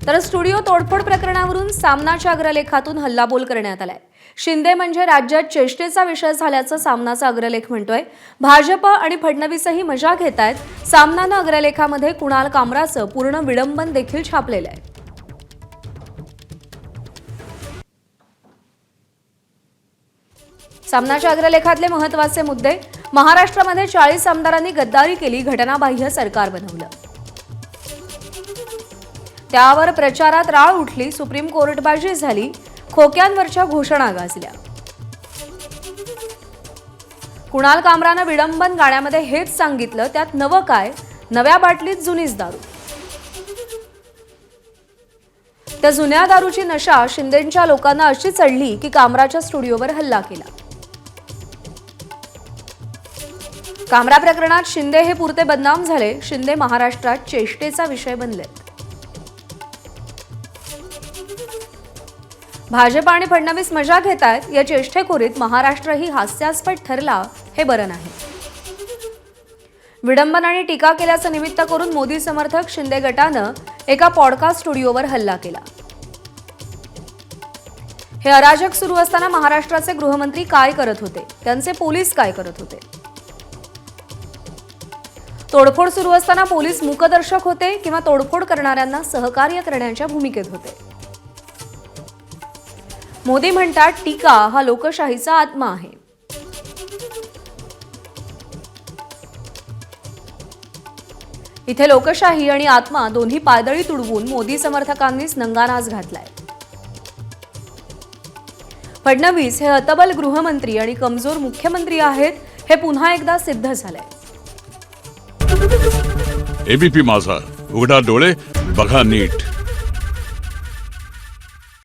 तर स्टुडिओ तोडफोड प्रकरणावरून सामनाच्या अग्रलेखातून हल्लाबोल करण्यात आलाय। शिंदे म्हणजे राज्यात चेष्टेचा विषय झाल्याचं सामनाचा अग्रलेख म्हणतोय। भाजप आणि फडणवीसही मजा घेतायत। सामनानं अग्रलेखामध्ये कुणाल कामराचं पूर्ण विडंबन देखील छापलेलं आहे। सामनाच्या अग्रलेखातले महत्त्वाचे मुद्दे। महाराष्ट्रामध्ये 40 आमदारांनी गद्दारी केली, घटनाबाह्य सरकार बनवलं। त्यावर प्रचारात राळ उठली, सुप्रीम कोर्टबाजी झाली, खोक्यांवरच्या घोषणा गाजल्या। कुणाल कामरानं विडंबन गाण्यामध्ये हेच सांगितलं, त्यात नवं काय, नव्या बाटलीत जुनीच दारू। त्या जुन्या दारूची नशा शिंदेंच्या लोकांना अशी चढली की कामराच्या स्टुडिओवर हल्ला केला। कामरा प्रकरणात शिंदे हे पुरते बदनाम झाले। शिंदे महाराष्ट्रात चेष्टेचा विषय बनले। भाजप आणि फडणवीस मजा घेतायत। या चेष्टेखोरीत महाराष्ट्रही हास्यास्पद ठरला, हे बरं नाही। विडंबन आणि टीका केल्याचं निमित्त करून मोदी समर्थक शिंदे गटानं एका पॉडकास्ट स्टुडिओवर हल्ला केला। हे अराजक सुरू असताना महाराष्ट्राचे गृहमंत्री काय करत होते, त्यांचे पोलीस काय करत होते? तोडफोड सुरू असताना पोलीस मूकदर्शक होते किंवा तोडफोड करणाऱ्यांना सहकार्य करण्याच्या भूमिकेत होते? मोदी म्हणतात, टीका हा लोकशाहीचा आत्मा आहे। इथे लोकशाही आणि आत्मा दोन्ही पायदळी तुडवून मोदी समर्थकांनीच नंगानाच घातलाय। फडणवीस हे हतबल गृहमंत्री आणि कमजोर मुख्यमंत्री आहेत, हे पुन्हा एकदा सिद्ध झालंय। एबीपी माझा, उघडा डोळे बघा नीट।